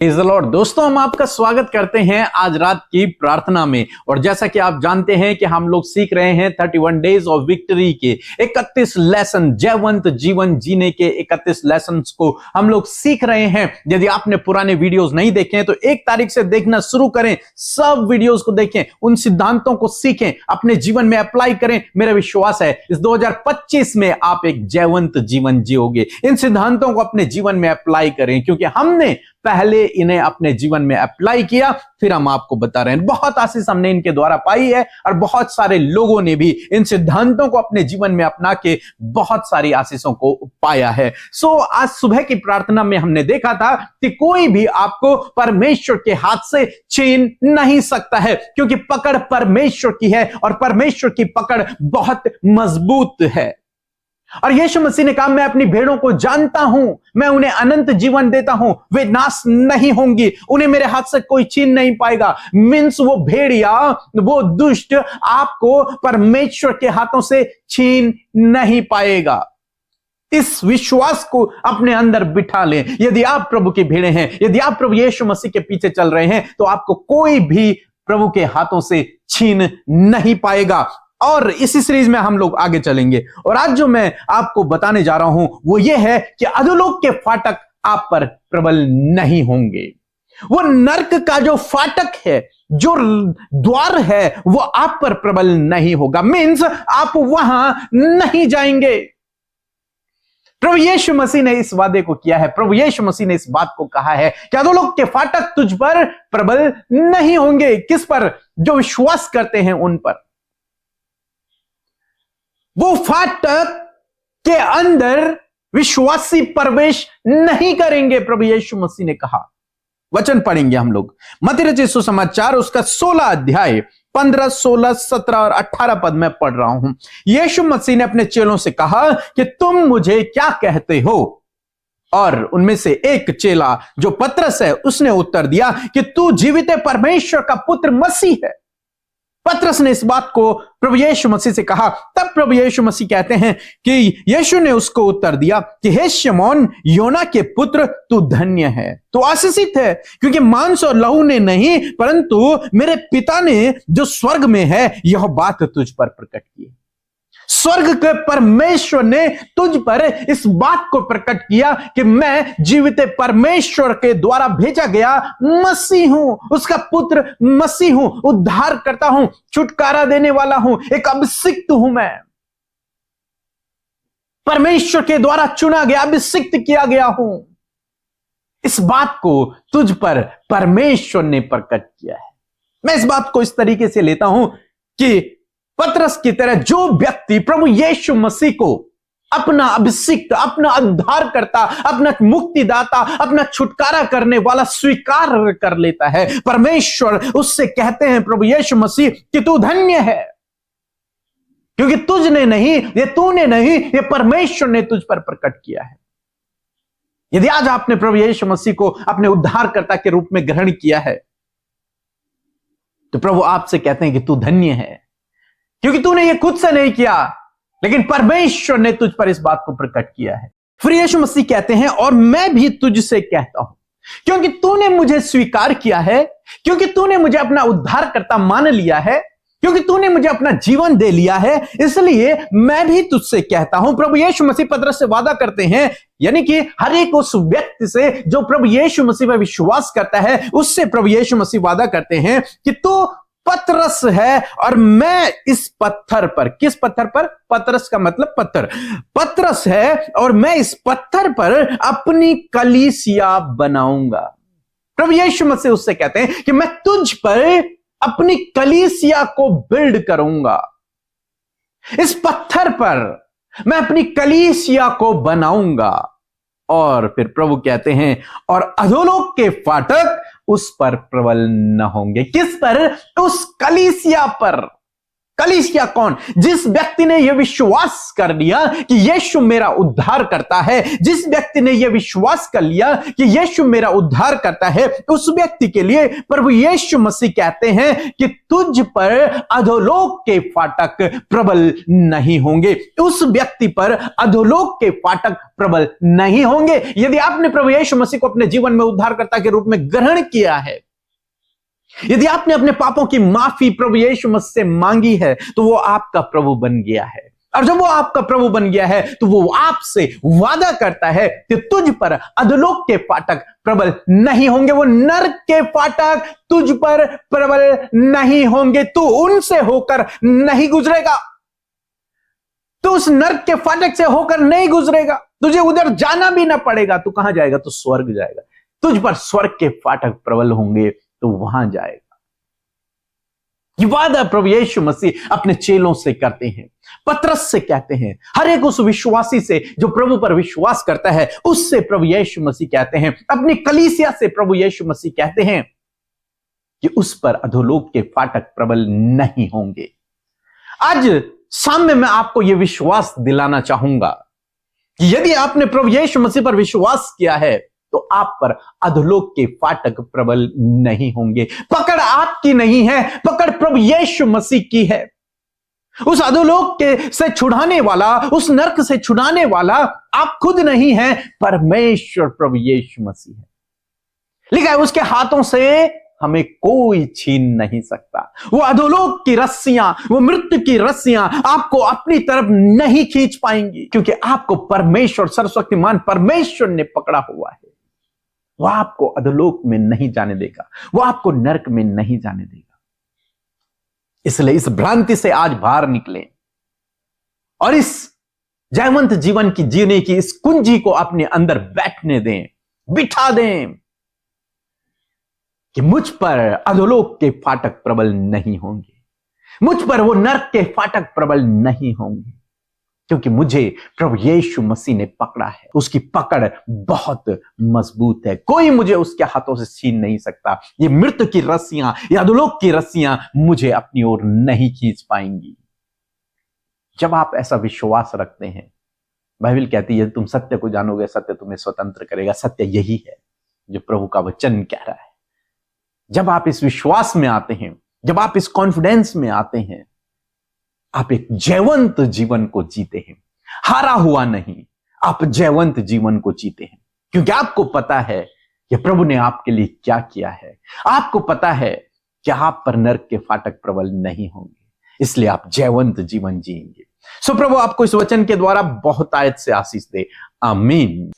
Praise the Lord. दोस्तों, हम आपका स्वागत करते हैं आज रात की प्रार्थना में। और जैसा कि आप जानते हैं कि हम लोग सीख रहे हैं 31 डेज ऑफ विक्ट्री के 31 लेसन, जयवंत जीवन जीने के 31 लेसन को हम लोग सीख रहे हैं। यदि आपने पुराने वीडियोस नहीं देखे हैं तो 1 तारीख से देखना शुरू करें, सब वीडियोस को देखें, उन सिद्धांतों को सीखें, अपने जीवन में अप्लाई करें। मेरा विश्वास है इस 2025 में आप एक जयवंत जीवन जियोगे। इन सिद्धांतों को अपने जीवन में अप्लाई करें, क्योंकि हमने पहले इन्हें अपने जीवन में अप्लाई किया, फिर हम आपको बता रहे हैं। बहुत आशीष हमने इनके द्वारा पाई है और बहुत सारे लोगों ने भी इन सिद्धांतों को अपने जीवन में अपना के बहुत सारी आशीषों को पाया है। आज सुबह की प्रार्थना में हमने देखा था कि कोई भी आपको परमेश्वर के हाथ से छीन नहीं सकता है, क्योंकि पकड़ परमेश्वर की है और परमेश्वर की पकड़ बहुत मजबूत है। और यीशु मसीह ने कहा, मैं अपनी भेड़ों को जानता हूं, मैं उन्हें अनंत जीवन देता हूं, वे नाश नहीं होंगी, उन्हें मेरे हाथ से कोई छीन नहीं पाएगा। मींस वो भेड़िया, वो दुष्ट आपको परमेश्वर के हाथों से छीन नहीं पाएगा। इस विश्वास को अपने अंदर बिठा लें। यदि आप प्रभु की भेड़ें हैं, यदि आप प्रभु यीशु मसीह के पीछे चल रहे हैं, तो आपको कोई भी प्रभु के हाथों से छीन नहीं पाएगा। और इसी सीरीज में हम लोग आगे चलेंगे। और आज जो मैं आपको बताने जा रहा हूं वो ये है कि अधोलोक के फाटक आप पर प्रबल नहीं होंगे। वो नरक का जो फाटक है, जो द्वार है, वो आप पर प्रबल नहीं होगा। मीन्स आप वहां नहीं जाएंगे। प्रभु यीशु मसीह ने इस वादे को किया है। प्रभु यीशु मसीह ने इस बात को कहा है कि अधोलोक के फाटक तुझ पर प्रबल नहीं होंगे। किस पर? जो विश्वास करते हैं उन पर। वो फाटक के अंदर विश्वासी प्रवेश नहीं करेंगे, प्रभु यीशु मसीह ने कहा। वचन पढ़ेंगे हम लोग, मत्ती रचित सुसमाचार उसका 16 अध्याय 15, 16, 17 और 18 पद में पढ़ रहा हूं। यीशु मसीह ने अपने चेलों से कहा कि तुम मुझे क्या कहते हो? और उनमें से एक चेला जो पतरस है, उसने उत्तर दिया कि तू जीवित परमेश्वर का पुत्र मसीह है। पतरस ने इस बात को प्रभु यीशु मसीह से कहा। तब प्रभु यीशु मसीह कहते हैं कि यीशु ने उसको उत्तर दिया कि हे शमौन, योना के पुत्र, तू धन्य है, तू आशीषित है, क्योंकि मांस और लहू ने नहीं परंतु मेरे पिता ने जो स्वर्ग में है यह बात तुझ पर प्रकट की। स्वर्ग के परमेश्वर ने तुझ पर इस बात को प्रकट किया कि मैं जीवित परमेश्वर के द्वारा भेजा गया मसीह हूं, उसका पुत्र मसीह हूं, उद्धार करता हूं, छुटकारा देने वाला हूं, एक अभिषिक्त हूं। मैं परमेश्वर के द्वारा चुना गया, अभिषिक्त किया गया हूं। इस बात को तुझ पर परमेश्वर ने प्रकट किया है। मैं इस बात को इस तरीके से लेता हूं कि पतरस की तरह जो व्यक्ति प्रभु यीशु मसीह को अपना अभिषिक्त, अपना उद्धार करता, अपना मुक्तिदाता, अपना छुटकारा करने वाला स्वीकार कर लेता है, परमेश्वर उससे कहते हैं प्रभु यीशु मसीह कि तू धन्य है, क्योंकि तुझने नहीं, ये तूने नहीं, ये परमेश्वर ने तुझ पर प्रकट किया है। यदि आज आपने प्रभु यीशु मसीह को अपने उद्धारकर्ता के रूप में ग्रहण किया है, तो प्रभु आपसे कहते हैं कि तू धन्य है, क्योंकि तूने ये खुद से नहीं किया, लेकिन परमेश्वर ने तुझ पर इस बात को प्रकट किया है। फिर यीशु मसीह कहते हैं, और मैं भी तुझसे कहता हूं, क्योंकि तूने मुझे स्वीकार किया है, क्योंकि तूने मुझे अपना उद्धारकर्ता मान लिया है, क्योंकि तूने मुझे अपना जीवन दे लिया है, इसलिए मैं भी तुझसे कहता हूं। प्रभु यीशु मसीह पतरस से वादा करते हैं, यानी कि हर एक उस व्यक्ति से जो प्रभु यीशु मसीह पर विश्वास करता है, उससे प्रभु यीशु मसीह वादा करते हैं कि तू पतरस है और मैं इस पत्थर पर, किस पत्थर पर? पतरस का मतलब पत्थर, पतरस है और मैं इस पत्थर पर अपनी कलीसिया बनाऊंगा। प्रभु यीशु मसीह उससे कहते हैं कि मैं तुझ पर अपनी कलीसिया को बिल्ड करूंगा, इस पत्थर पर मैं अपनी कलीसिया को बनाऊंगा। और फिर प्रभु कहते हैं, और अधोलोक के फाटक उस पर प्रबल न होंगे। किस पर? उस कलीसिया पर। कलीसिया कौन? जिस व्यक्ति ने यह विश्वास कर लिया कि यीशु मेरा उद्धार करता है, जिस व्यक्ति ने यह विश्वास कर लिया कि यीशु मेरा उद्धार करता है, उस व्यक्ति के लिए प्रभु यीशु मसीह कहते हैं कि तुझ पर अधोलोक के फाटक प्रबल नहीं होंगे। उस व्यक्ति पर अधोलोक के फाटक प्रबल नहीं होंगे। यदि आपने प्रभु यीशु मसीह को अपने जीवन में उद्धारकर्ता के रूप में ग्रहण किया है, यदि आपने अपने पापों की माफी प्रभु यीशु मसीह से मांगी है, तो वो आपका प्रभु बन गया है। और जब वो आपका प्रभु बन गया है, तो वो आपसे वादा करता है कि तुझ पर अधोलोक के फाटक प्रबल नहीं होंगे। वो नरक के फाटक तुझ पर प्रबल नहीं होंगे। तू उनसे होकर नहीं गुजरेगा, तू उस नरक के फाटक से होकर नहीं गुजरेगा, तुझे उधर जाना भी ना पड़ेगा। तू कहां जाएगा? तू स्वर्ग जाएगा। तुझ पर स्वर्ग के फाटक प्रबल होंगे, तो वहां जाएगा। ये वादा प्रभु यीशु मसीह अपने चेलों से करते हैं, पतरस से कहते हैं, हर एक उस विश्वासी से जो प्रभु पर विश्वास करता है, उससे प्रभु यीशु मसीह कहते हैं, अपनी कलीसिया से प्रभु यीशु मसीह कहते हैं कि उस पर अधोलोक के फाटक प्रबल नहीं होंगे। आज सामने मैं आपको यह विश्वास दिलाना चाहूंगा कि यदि आपने प्रभु यीशु मसीह पर विश्वास किया है, तो आप पर अधोलोक के फाटक प्रबल नहीं होंगे। पकड़ आपकी नहीं है, पकड़ प्रभु यीशु मसीह की है। उस अधोलोक के से छुड़ाने वाला, उस नरक से छुड़ाने वाला आप खुद नहीं हैं, परमेश्वर प्रभु यीशु मसीह है। लिखा है उसके हाथों से हमें कोई छीन नहीं सकता। वो अधोलोक की रस्सियां, वो मृत्यु की रस्सियां आपको अपनी तरफ नहीं खींच पाएंगी, क्योंकि आपको परमेश्वर, सर्वशक्तिमान परमेश्वर ने पकड़ा हुआ है। वो आपको अधोलोक में नहीं जाने देगा, वो आपको नरक में नहीं जाने देगा। इसलिए इस भ्रांति से आज बाहर निकलें और इस जयवंत जीवन की जीने की इस कुंजी को अपने अंदर बैठने दें, बिठा दें कि मुझ पर अधोलोक के फाटक प्रबल नहीं होंगे, मुझ पर वो नरक के फाटक प्रबल नहीं होंगे, क्योंकि मुझे प्रभु यीशु मसीह ने पकड़ा है। उसकी पकड़ बहुत मजबूत है, कोई मुझे उसके हाथों से छीन नहीं सकता। ये मृत्यु की रस्सियां, ये अधोलोक की रस्सियां मुझे अपनी ओर नहीं खींच पाएंगी। जब आप ऐसा विश्वास रखते हैं, बाइबल कहती है तुम सत्य को जानोगे, सत्य तुम्हें स्वतंत्र करेगा। सत्य यही है जो प्रभु का वचन कह रहा है। जब आप इस विश्वास में आते हैं, जब आप इस कॉन्फिडेंस में आते हैं, आप एक जयवंत जीवन को जीते हैं, हारा हुआ नहीं। आप जयवंत जीवन को जीते हैं, क्योंकि आपको पता है कि प्रभु ने आपके लिए क्या किया है। आपको पता है कि आप पर नरक के फाटक प्रबल नहीं होंगे, इसलिए आप जयवंत जीवन जिएंगे। सो प्रभु आपको इस वचन के द्वारा बहुतायत से आशीष दे। आमीन।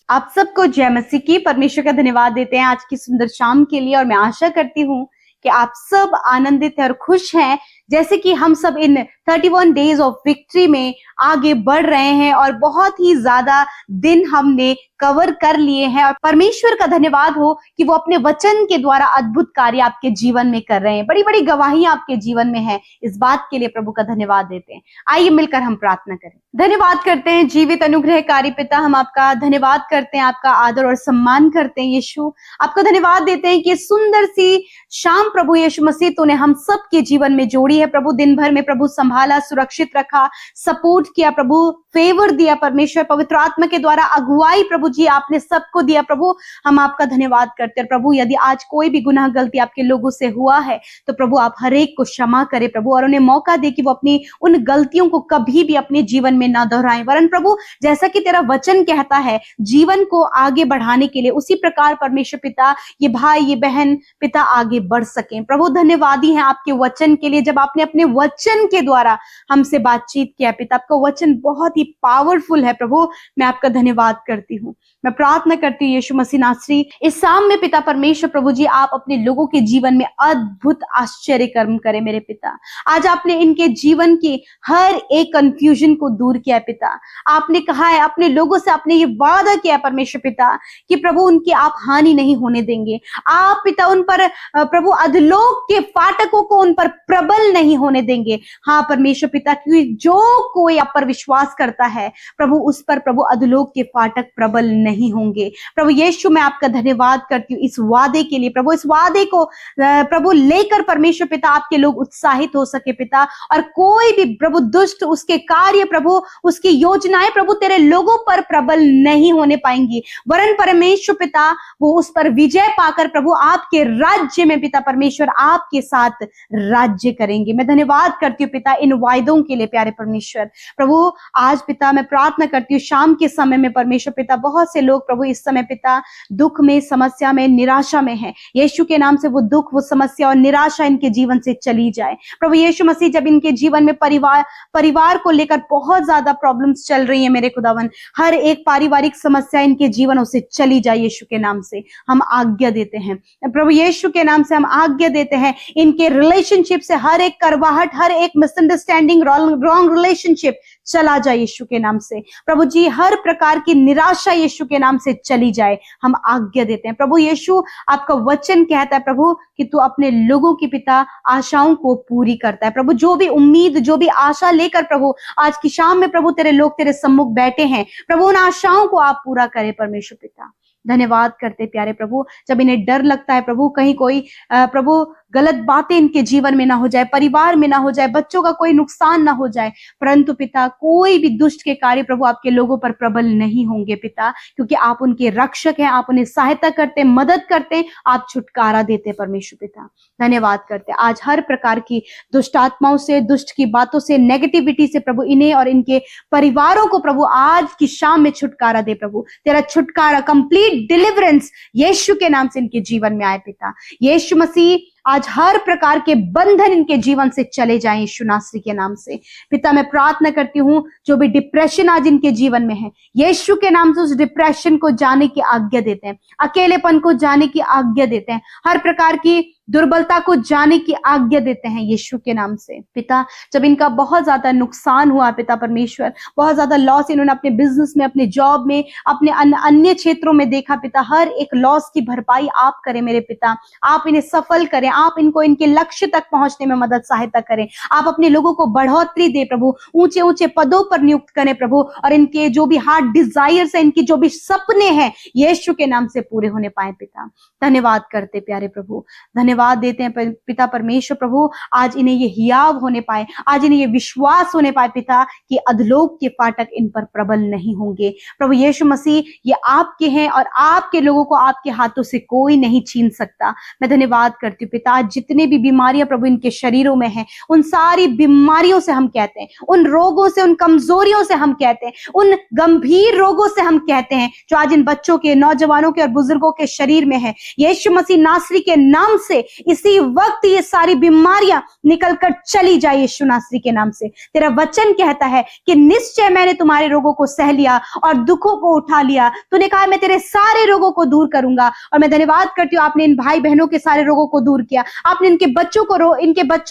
आप सबको जय मसीह की। परमेश्वर का धन्यवाद देते हैं आज की सुंदर शाम के लिए, और मैं आशा करती हूं कि आप सब आनंदित हैं और खुश हैं, जैसे कि हम सब इन 31 डेज ऑफ विक्ट्री में आगे बढ़ रहे हैं और बहुत ही ज्यादा दिन हमने कवर कर लिए हैं। और परमेश्वर का धन्यवाद हो कि वो अपने वचन के द्वारा अद्भुत कार्य आपके जीवन में कर रहे हैं। बड़ी बड़ी गवाहियां आपके जीवन में है, इस बात के लिए प्रभु का धन्यवाद देते हैं। आइए मिलकर हम प्रार्थना करें। धन्यवाद करते हैं जीवित अनुग्रहकारी पिता, हम आपका धन्यवाद करते हैं, आपका आदर और सम्मान करते हैं यीशु। आपका धन्यवाद देते हैं कि सुंदर सी शाम प्रभु यीशु मसीह तूने हम सब के जीवन में जोड़ी है प्रभु। दिन भर में प्रभु संभाला, सुरक्षित रखा, सपोर्ट किया प्रभु, फेवर दिया परमेश्वर, पवित्र आत्मा के द्वारा अगुवाई प्रभु जी आपने सबको दिया प्रभु। हम आपका धन्यवाद करते हैं प्रभु। यदि आज कोई भी गुनाह गलती आपके लोगों से हुआ है तो प्रभु आप हर एक को क्षमा करें प्रभु, और उन्हें मौका दे कि वो अपनी उन गलतियों को कभी भी अपने जीवन में ना दोहराएं। वरन प्रभु जैसा कि तेरा वचन कहता है, जीवन को आगे बढ़ाने के लिए उसी प्रकार परमेश्वर पिता ये भाई ये बहन पिता आगे बढ़ सकें। प्रभु धन्यवादी हैं आपके वचन के लिए, जब आपने अपने वचन के द्वारा हमसे बातचीत किया पिता। आपका वचन बहुत ही पावरफुल है प्रभु, मैं आपका धन्यवाद करती हूँ। मैं प्रार्थना करती हूँ यीशु मसीह नासरी, इस शाम में पिता परमेश्वर प्रभु जी आप अपने लोगों के जीवन में अद्भुत आश्चर्य कर्म करें मेरे पिता। आज आपने इनके जीवन की हर एक कंफ्यूजन को दूर किया पिता। आपने कहा है अपने लोगों से, आपने ये वादा किया परमेश्वर पिता कि प्रभु उनकी आप हानि नहीं होने देंगे। आप पिता उन पर प्रभु अधोलोक के फाटकों को उन पर प्रबल नहीं होने देंगे। हाँ परमेश्वर पिता, क्योंकि जो कोई आप पर विश्वास करता है प्रभु, उस पर प्रभु अधोलोक के फाटक प्रबल नहीं होंगे। प्रभु यीशु, मैं आपका धन्यवाद करती हूँ इस वादे के लिए प्रभु। इस वादे को प्रभु लेकर परमेश्वर पिता आपके लोग उत्साहित हो सके पिता, और कोई भी प्रभु दुष्ट उसके कार्य प्रभु, उसकी योजनाएं प्रभु तेरे लोगों पर प्रबल नहीं होने पाएंगी, वरन परमेश्वर पिता वो उस पर विजय पाकर प्रभु आपके राज्य में पिता परमेश्वर आपके साथ राज्य करेंगे। मैं धन्यवाद करती हूँ पिता इन वायदों के लिए प्यारे परमेश्वर। प्रभु आज पिता मैं प्रार्थना करती हूँ शाम के समय में परमेश्वर पिता, बहुत से लोग प्रभु इस समय पिता दुख में, समस्या में, निराशा में है। यीशु के नाम से वो दुख, वो समस्या और निराशा इनके जीवन से चली जाए प्रभु यीशु मसीह। जब इनके जीवन में परिवार को लेकर बहुत ज्यादा प्रॉब्लम्स चल रही है मेरे खुदावन, हर एक पारिवारिक समस्या इनके जीवनों से चली जाए यीशु के नाम से हम आज्ञा देते हैं प्रभु यीशु के नाम से हम आज्ञा देते हैं। इनके रिलेशनशिप से हर एक करवाहट, हर एक मिसअंडरस्टैंडिंग, रॉन्ग रिलेशनशिप चला जाए यीशु के नाम से प्रभु जी। हर प्रकार की निराशा यीशु के नाम से चली जाए हम आज्ञा देते हैं प्रभु यीशु। आपका वचन कहता है प्रभु कि तू अपने लोगों की पिता आशाओं को पूरी करता है प्रभु। जो भी उम्मीद, जो भी आशा लेकर प्रभु आज की शाम में प्रभु तेरे लोग तेरे सम्मुख बैठे हैं प्रभु, उन आशाओं को आप पूरा करें परमेश्वर पिता। धन्यवाद करते प्यारे प्रभु। जब इन्हें डर लगता है प्रभु कहीं कोई प्रभु गलत बातें इनके जीवन में ना हो जाए, परिवार में ना हो जाए, बच्चों का कोई नुकसान ना हो जाए, परंतु पिता कोई भी दुष्ट के कार्य प्रभु आपके लोगों पर प्रबल नहीं होंगे पिता, क्योंकि आप उनके रक्षक हैं, आप उन्हें सहायता करते, मदद करते, आप छुटकारा देते परमेश्वर पिता। धन्यवाद करते आज हर प्रकार की दुष्ट आत्माओं से, दुष्ट की बातों से, नेगेटिविटी से प्रभु इन्हें और इनके परिवारों को प्रभु आज की शाम में छुटकारा दे प्रभु। तेरा छुटकारा, कंप्लीट डिलीवरेंस यीशु के नाम से इनके जीवन में आए पिता। यीशु मसीह आज हर प्रकार के बंधन इनके जीवन से चले जाएं यीशु नासरी के नाम से पिता। मैं प्रार्थना करती हूँ जो भी डिप्रेशन आज इनके जीवन में है यीशु के नाम से उस डिप्रेशन को जाने की आज्ञा देते हैं, अकेलेपन को जाने की आज्ञा देते हैं, हर प्रकार की दुर्बलता को जाने की आज्ञा देते हैं यीशु के नाम से पिता। जब इनका बहुत ज्यादा नुकसान हुआ पिता परमेश्वर, बहुत ज्यादा लॉस इन्होंने अपने बिजनेस में, अपने जॉब में, अपने अन्य क्षेत्रों में देखा पिता, हर एक लॉस की भरपाई आप करें मेरे पिता। आप इन्हें सफल करें, आप इनको इनके लक्ष्य तक पहुंचने में मदद सहायता करें। आप अपने लोगों को बढ़ोतरी दे प्रभु, ऊंचे ऊंचे पदों पर नियुक्त करें प्रभु, और इनके जो भी हार्ट डिजायर्स है, इनकी जो भी सपने हैं यीशु के नाम से पूरे होने पाए पिता। धन्यवाद करते प्यारे प्रभु, धन्यवाद देते हैं पिता परमेश्वर प्रभु। आज इन्हें ये हियाव होने पाए, आज इन्हें ये विश्वास होने पाए पिता कि अधलोक के फाटक इन पर प्रबल नहीं होंगे प्रभु यीशु मसीह। ये आपके हैं और आपके लोगों को आपके हाथों से कोई नहीं छीन सकता। मैं धन्यवाद करती हूँ पिता। आज जितने भी बीमारियां प्रभु इनके शरीरों में हैं, उन सारी बीमारियों से हम कहते हैं, उन रोगों से, उन कमजोरियों से हम कहते हैं, उन गंभीर रोगों से हम कहते हैं जो आज इन बच्चों के, नौजवानों के और बुजुर्गों के शरीर में है, यीशु मसीह नासरी के नाम से इसी वक्त ये सारी बीमारियां निकलकर चली जाए यीशु नासरी के नाम से। तेरा वचन कहता है कि निश्चय मैंने तुम्हारे रोगों को सह लिया और दुखों को उठा लिया। तूने कहा मैं तेरे सारे रोगों को दूर करूंगा, और मैं धन्यवाद करती हूँ आपने इन भाई बहनों के सारे रोगों को दूर किया, आपने इनके बच्चों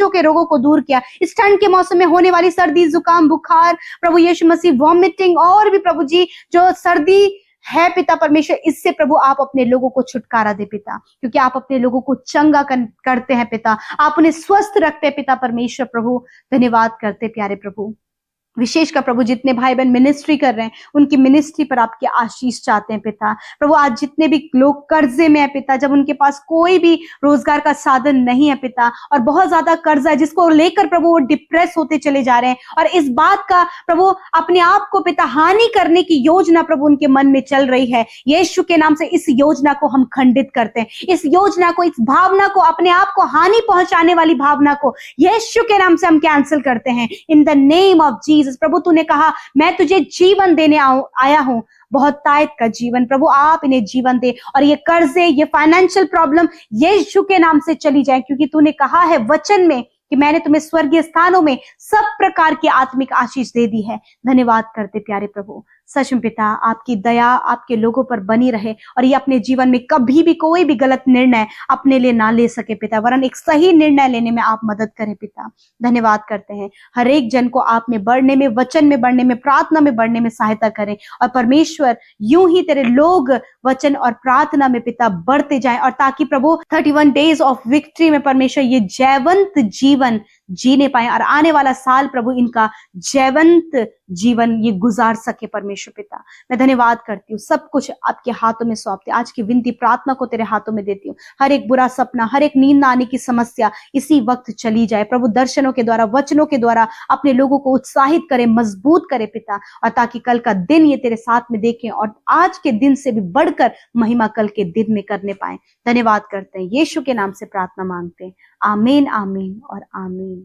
के रोगों को दूर किया। इस ठंड के मौसम में होने वाली सर्दी, जुकाम, बुखार प्रभु यीशु मसीह, वॉमिटिंग और भी प्रभु जी जो सर्दी है पिता परमेश्वर, इससे प्रभु आप अपने लोगों को छुटकारा दे पिता, क्योंकि आप अपने लोगों को चंगा करते हैं पिता, आप उन्हें स्वस्थ रखते हैं पिता परमेश्वर प्रभु। धन्यवाद करते प्यारे प्रभु। विशेषकर प्रभु जितने भाई बहन मिनिस्ट्री कर रहे हैं उनकी मिनिस्ट्री पर आपकी आशीष चाहते हैं पिता प्रभु। आज जितने भी लोग कर्जे में है पिता, जब उनके पास कोई भी रोजगार का साधन नहीं है पिता, और बहुत ज्यादा कर्जा है जिसको लेकर प्रभु वो डिप्रेस होते चले जा रहे हैं, और इस बात का प्रभु अपने आप को पिता हानि करने की योजना प्रभु उनके मन में चल रही है, यीशु के नाम से इस योजना को हम खंडित करते हैं। इस योजना को, इस भावना को, अपने आप को हानि पहुंचाने वाली भावना को यीशु के नाम से हम कैंसिल करते हैं in the name of Jesus. प्रभु तूने कहा मैं तुझे जीवन देने आया हूं, बहुत तायत का जीवन प्रभु, आप इन्हें जीवन दे, और ये कर्जे, ये फाइनेंशियल प्रॉब्लम यीशु के नाम से चली जाए, क्योंकि तूने कहा है वचन में कि मैंने तुम्हें स्वर्गीय स्थानों में सब प्रकार की आत्मिक आशीष दे दी है। धन्यवाद करते प्यारे प्रभु। सच में पिता आपकी दया आपके लोगों पर बनी रहे, और ये अपने जीवन में कभी भी कोई भी गलत निर्णय अपने लिए ना ले सके पिता, वरन एक सही निर्णय लेने में आप मदद करें पिता। धन्यवाद करते हैं। हर एक जन को आप में बढ़ने में, वचन में बढ़ने में, प्रार्थना में बढ़ने में सहायता करें, और परमेश्वर यूं ही तेरे लोग वचन और प्रार्थना में पिता बढ़ते जाएं, और ताकि प्रभु 31 डेज ऑफ विक्ट्री में परमेश्वर ये जयवंत जीवन जीने पाए और आने वाला साल प्रभु इनका जयवंत जीवन ये गुजार सके। परमेश्वर पिता, मैं धन्यवाद करती हूँ, सब कुछ आपके हाथों में सौंपती हूँ। आज की विनती प्रार्थना को तेरे हाथों में देती हूँ। हर एक बुरा सपना, हर एक नींद आने की समस्या इसी वक्त चली जाए प्रभु। दर्शनों के द्वारा, वचनों के द्वारा अपने लोगों को उत्साहित करे, मजबूत करे पिता, और ताकि कल का दिन ये तेरे साथ में देखें और आज के दिन से भी बढ़कर महिमा कल के दिन में करने पाए। धन्यवाद करते हैं, यीशु के नाम से प्रार्थना मांगते हैं। आमीन, आमीन और आमीन।